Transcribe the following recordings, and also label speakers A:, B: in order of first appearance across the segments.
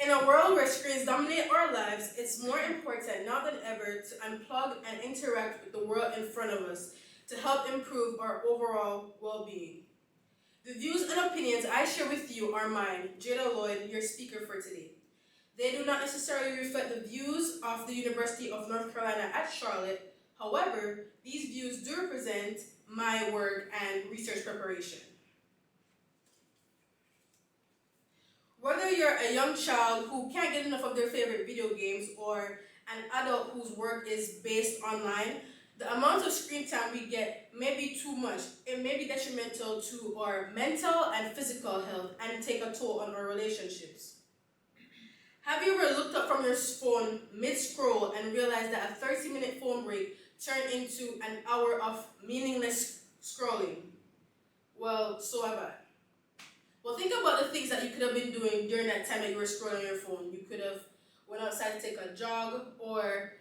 A: In a world where screens dominate our lives, it's more important now than ever to unplug and interact with the world in front of us to help improve our overall well-being. The views and opinions I share with you are mine, Jada Lloyd, your speaker for today. They do not necessarily reflect the views of the University of North Carolina at Charlotte. However, these views do represent my work and research preparation. Whether you're a young child who can't get enough of their favorite video games or an adult whose work is based online, the amount of screen time we get may be too much. It may be detrimental to our mental and physical health and take a toll on our relationships. Have you ever looked up from your phone mid-scroll and realized that a 30-minute phone break turned into an hour of meaningless scrolling? Well, so have I. Well, think about the things that you could have been doing during that time that you were scrolling on your phone. You could have went outside to take a jog or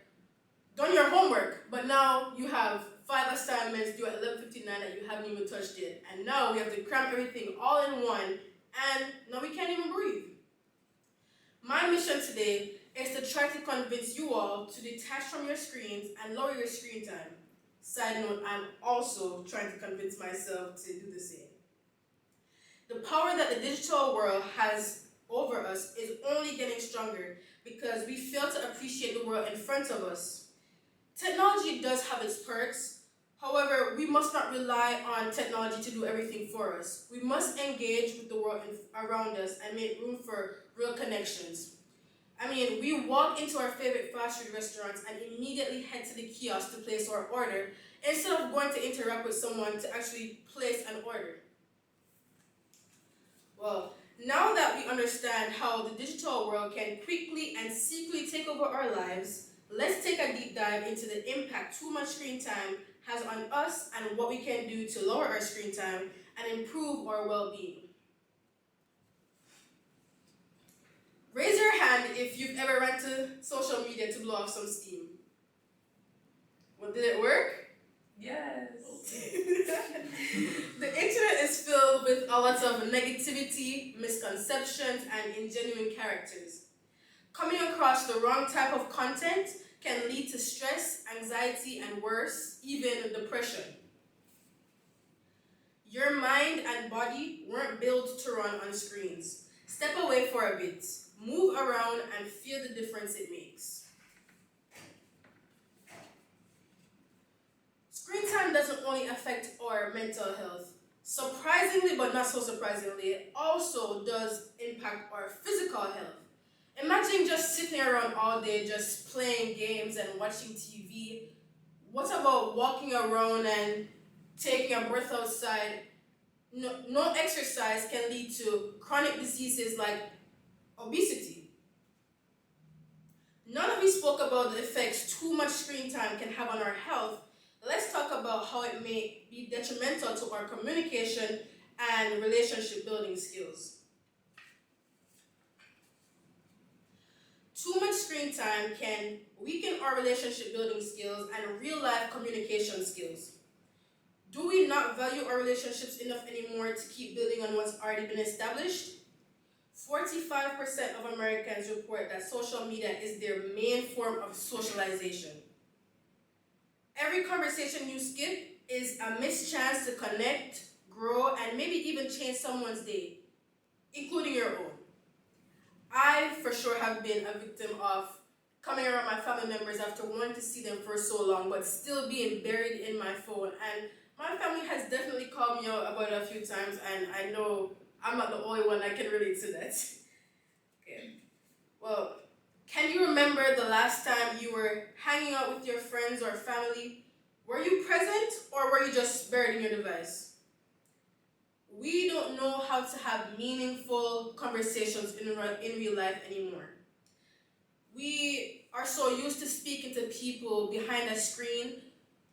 A: done your homework, but now you have 5 assignments due at 11:59 that you haven't even touched yet. And now we have to cram everything all in one, and now we can't even breathe. My mission today is to try to convince you all to detach from your screens and lower your screen time. Side note, I'm also trying to convince myself to do the same. The power that the digital world has over us is only getting stronger because we fail to appreciate the world in front of us. Technology does have its perks. However, we must not rely on technology to do everything for us. We must engage with the world around us and make room for real connections. I mean, we walk into our favorite fast food restaurants and immediately head to the kiosk to place our order instead of going to interact with someone to actually place an order. Well, now that we understand how the digital world can quickly and secretly take over our lives, let's take a deep dive into the impact too much screen time has on us and what we can do to lower our screen time and improve our well-being. Raise your hand if you've ever ran to social media to blow off some steam. Well, did it work?
B: Yes.
A: The internet is filled with a lot of negativity, misconceptions, and ingenuine characters. Coming across the wrong type of content can lead to stress, anxiety, and worse, even depression. Your mind and body weren't built to run on screens. Step away for a bit, move around, and feel the difference it makes. Screen time doesn't only affect our mental health. Surprisingly, but not so surprisingly, it also does impact our physical health. Imagine just sitting around all day just playing games and watching TV. What about walking around and taking a breath outside? No exercise can lead to chronic diseases like obesity. None of you spoke about the effects too much screen time can have on our health. Let's talk about how it may be detrimental to our communication and relationship building skills. Too much screen time can weaken our relationship building skills and real life communication skills. Do we not value our relationships enough anymore to keep building on what's already been established? 45% of Americans report that social media is their main form of socialization. Every conversation you skip is a missed chance to connect, grow, and maybe even change someone's day, including your own. I, for sure, have been a victim of coming around my family members after wanting to see them for so long, but still being buried in my phone. And my family has definitely called me out about it a few times, and I know I'm not the only one that can relate to that. Okay. Well, can you remember the last time you were hanging out with your friends or family? Were you present or were you just buried in your device? We don't know how to have meaningful conversations in real life anymore. We are so used to speaking to people behind a screen,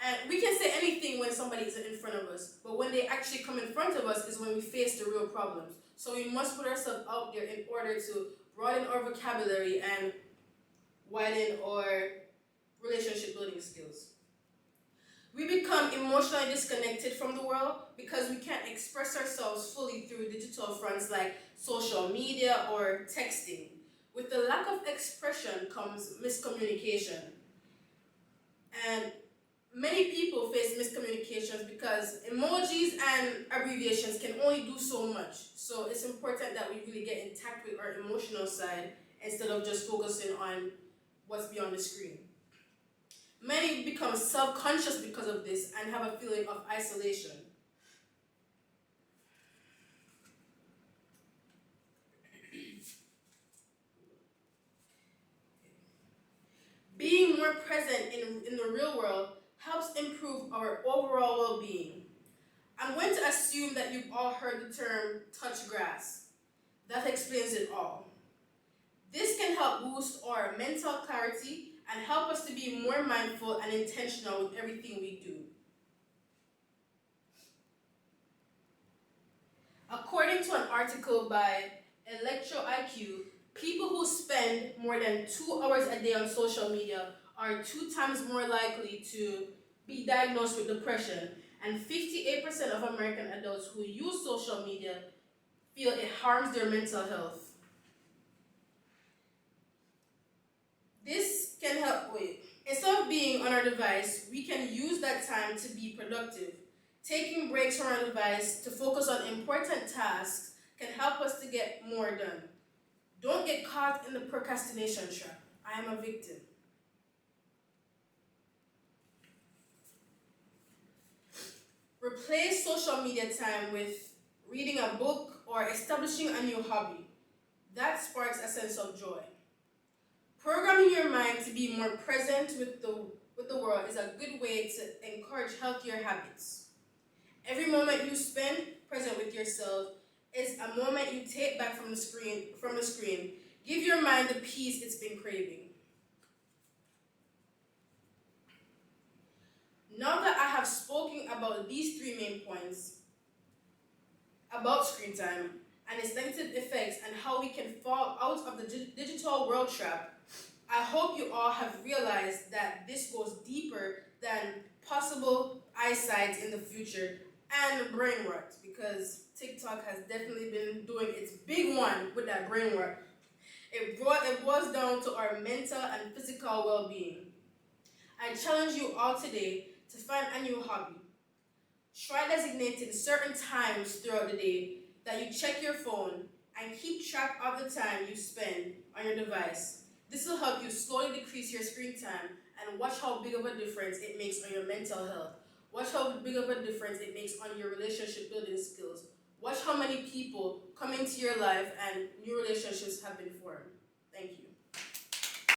A: and we can say anything when somebody isn't in front of us, but when they actually come in front of us is when we face the real problems. So we must put ourselves out there in order to broaden our vocabulary and widen our relationship building skills. We become emotionally disconnected from the world because we can't express ourselves fully through digital fronts like social media or texting. With the lack of expression comes miscommunication. And many people face miscommunications because emojis and abbreviations can only do so much. So it's important that we really get in touch with our emotional side instead of just focusing on what's beyond the screen. Many become self-conscious because of this and have a feeling of isolation. Being more present in the real world helps improve our overall well-being. I'm going to assume that you've all heard the term touch grass. That explains it all. This can help boost our mental clarity and help us to be more mindful and intentional with everything we do. According to an article by ElectroIQ, people who spend more than 2 hours a day on social media are 2 times more likely to be diagnosed with depression, and 58% of American adults who use social media feel it harms their mental health. This can help instead of being on our device, we can use that time to be productive. Taking breaks from our device to focus on important tasks can help us to get more done. Don't get caught in the procrastination trap. I am a victim. Replace social media time with reading a book or establishing a new hobby. That sparks a sense of joy. Programming your mind to be more present with the world is a good way to encourage healthier habits. Every moment you spend present with yourself is a moment you take back from the screen. Give your mind the peace it's been craving. Now that I have spoken about these 3 main points about screen time and its negative effects and how we can fall out of the digital world trap, I hope you all have realized that this goes deeper than possible eyesight in the future and brain rot, because TikTok has definitely been doing its big one with that brain rot. It boils down to our mental and physical well-being. I challenge you all today to find a new hobby. Try designating certain times throughout the day that you check your phone and keep track of the time you spend on your device. This will help you slowly decrease your screen time and watch how big of a difference it makes on your mental health. Watch how big of a difference it makes on your relationship building skills. Watch how many people come into your life and new relationships have been formed.